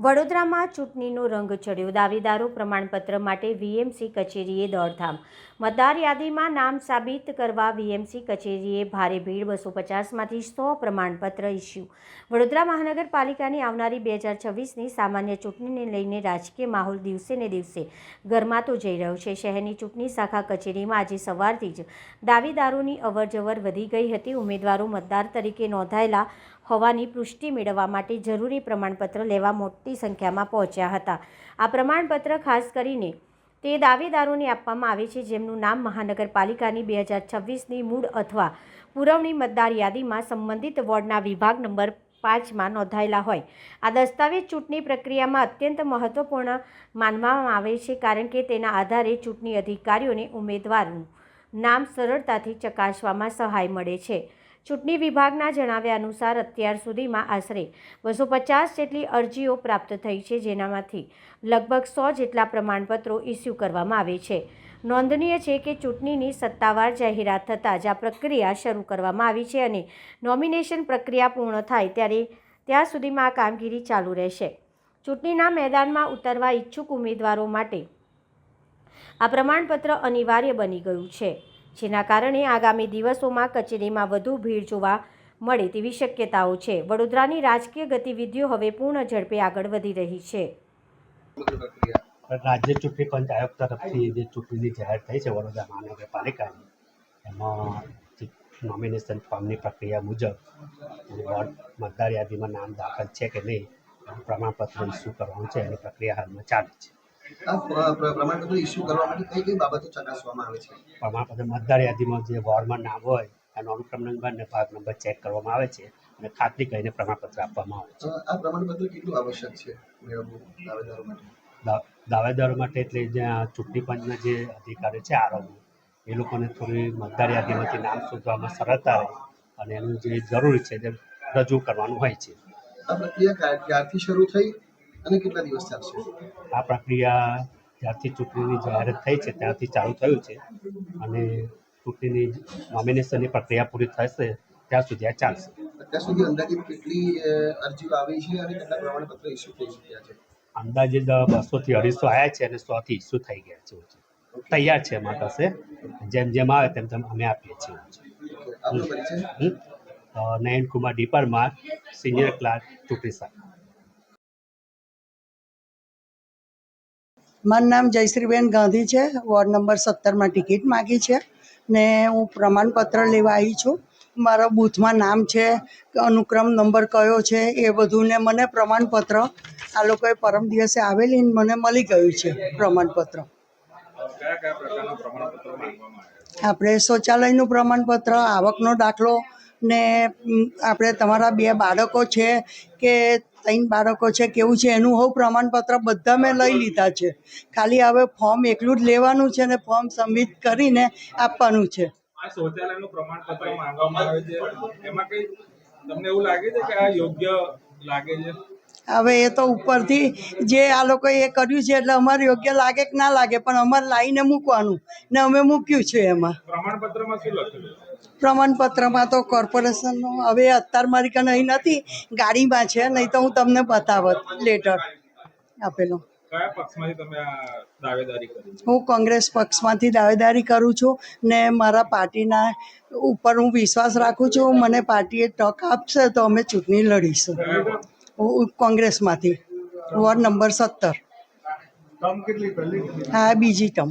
વડોદરામાં ચૂંટણીનો રંગ ચડ્યો. દાવેદારો પ્રમાણપત્ર માટે વીએમસી કચેરીએ દોડધામ. મતદાર યાદીમાં નામ સાબિત કરવા વીએમસી કચેરીએ ભારે ભીડ. 250માંથી 100 પ્રમાણપત્ર ઇસ્યુ. વડોદરા મહાનગરપાલિકાની આવનારી 2026ની સામાન્ય ચૂંટણીને લઈને રાજકીય માહોલ દિવસે ને દિવસે ગરમાતો જઈ રહ્યો છે. શહેરની ચૂંટણી શાખા કચેરીમાં આજે સવારથી જ દાવેદારોની અવરજવર વધી ગઈ હતી. ઉમેદવારો મતદાર તરીકે નોંધાયેલા હોવાની પુષ્ટિ મેળવવા માટે જરૂરી પ્રમાણપત્ર લેવા મોટી સંખ્યામાં પહોંચ્યા હતા. આ પ્રમાણપત્ર ખાસ કરીને તે દાવેદારોને આપવામાં આવે છે જેમનું નામ મહાનગરપાલિકાની 2026ની મૂળ અથવા પુરવણી મતદાર યાદીમાં સંબંધિત વોર્ડના વિભાગ નંબર 5માં નોંધાયેલા હોય. આ દસ્તાવેજ ચૂંટણી પ્રક્રિયામાં અત્યંત મહત્વપૂર્ણ માનવામાં આવે છે કારણ કે તેના આધારે ચૂંટણી અધિકારીઓને ઉમેદવારનું નામ સરળતાથી ચકાસવામાં સહાય મળે છે. ચૂંટણી વિભાગના જણાવ્યા અનુસાર અત્યાર સુધીમાં આશરે 250 જેટલી અરજીઓ પ્રાપ્ત થઈ છે, જેનામાંથી લગભગ 100 જેટલા પ્રમાણપત્રો ઇસ્યુ કરવામાં આવે છે. નોંધનીય છે કે ચૂંટણીની સત્તાવાર જાહેરાત થતાં જ આ પ્રક્રિયા શરૂ કરવામાં આવી છે અને નોમિનેશન પ્રક્રિયા પૂર્ણ થાય ત્યાં સુધીમાં આ કામગીરી ચાલુ રહેશે. ચૂંટણીના મેદાનમાં ઉતરવા ઈચ્છુક ઉમેદવારો માટે આ પ્રમાણપત્ર અનિવાર્ય બની ગયું છે, જેના કારણે આગામી દિવસોમાં કચેરીમાં વધુ ભીડ જોવા મળે તેવી શક્યતાઓ છે. વડોદરાની રાજકીય ગતિવિધિઓ હવે પૂર્ણ ઝડપે આગળ વધી રહી છે. રાજ્ય ચૂંટણી પંચ આયોગ તરફથી જે ચૂંટણીની જાહેર થઈ છે વડોદરા મહાનગરપાલિકાની, એમાં નોમિનેશન ફોર્મની પ્રક્રિયા મુજબ વોર્ડ મતદાર યાદીમાં નામ દાખલ છે કે નહીં એનું પ્રમાણપત્ર ઇસ્યુ કરવાનું છે. એની પ્રક્રિયા હાલમાં ચાલે છે. પ્રમાણપત્ર ઇસ્યુ કરવા માટે કઈ બાબતો ચકાસવામાં આવે છે? પ્રમાણપત્ર મતદાર યાદીમાં જે વોર્ડમાં નામ હોય એનો અનુક્રમ નંબર અને ભાગ નંબર ચેક કરવામાં આવે છે અને ખાતરી કરીને પ્રમાણપત્ર આપવામાં આવે છે. આ પ્રમાણપત્ર કેટલું આવશ્યક છે મેળવવું દાવેદારો માટે? દાવેદારો માટે એટલે જ્યાં ચૂંટણી પંચના જે અધિકારી છે આરોગ્ય, એ લોકોને થોડી મતદાર યાદીમાંથી નામ શોધવામાં સરળતા રહે અને એનું જે જરૂરી છે તે રજૂ કરવાનું હોય છે. આ પ્રક્રિયા ક્યારથી શરૂ થઈ અને કેટલા દિવસ ચાલશે? આ પ્રક્રિયા જ્યારથી ચૂંટણીની જાહેરાત થઈ છે ત્યારથી ચાલુ થયું છે અને ચૂંટણીની નોમિનેશનની પ્રક્રિયા પૂરી થશે ત્યાં સુધી આ ચાલશે. અત્યાર સુધી અંદાજિત કેટલી અરજીઓ આવી છે અને કેટલા પ્રમાણપત્ર ઇસ્યુ થઈ ચૂક્યા છે? અંદાજે 200 થી 250 આવ્યા છે અને 100 થી ઇસ્યુ થઈ ગયા છે. તૈયાર છે અમારી પાસે. જેમ જેમ આવે તેમ તેમ અમે આપીએ છીએ. Nayan Kumar D Parmar, senior clerk, ચૂંટણી શાખા. મારું નામ જયશ્રીબેન ગાંધી છે. વોર્ડ નંબર 17માં ટિકિટ માગી છે ને હું પ્રમાણપત્ર લેવા આવી છું. મારા બૂથમાં નામ છે, અનુક્રમ નંબર કયો છે એ બધું ને મને પ્રમાણપત્ર આ લોકોએ પરમ દિવસે આવેલી મને મળી ગયું છે. પ્રમાણપત્ર આપણે શૌચાલયનું પ્રમાણપત્ર, આવકનો દાખલો ને આપણે તમારા 2 બાળકો છે કે 3 બાળકો છે કેવું છે એનું હું પ્રમાણપત્ર બધા મેં લઈ લીધા છે. ખાલી હવે ફોર્મ એકલું જ લેવાનું છે ને ફોર્મ સબમિટ કરીને આપવાનું છે. શૌચાલયનું પ્રમાણપત્ર માંગવામાં આવે છે, એમાં કઈ તમને એવું લાગે છે કે આ યોગ્ય લાગે છે? હવે એ તો ઉપરથી જે આ લોકોએ એ કર્યું છે એટલે અમારે યોગ્ય લાગે કે ના લાગે, પણ અમારે લાઈને મૂકવાનું ને અમે મૂક્યું છે. એમાં પ્રમાણપત્રમાં શું લખેલું? પ્રમાણપત્રમાં તો કોર્પોરેશનનો હવે અત્યારે મારી કને અહીં નથી, ગાડીમાં છે, નહીં તો હું તમને બતાવત લેટર આપેલો. કયા પક્ષમાંથી તમે આ દાવેદારી કરી? હું કોંગ્રેસ પક્ષમાંથી દાવેદારી કરું છું ને મારા પાર્ટીના ઉપર હું વિશ્વાસ રાખું છું. મને પાર્ટીએ તક આપશે તો અમે ચૂંટણી લડીશું. હું કોંગ્રેસમાંથી, વોર્ડ નંબર 17. ટર્મ કેટલી? પહેલી? હા, બીજી ટર્મ.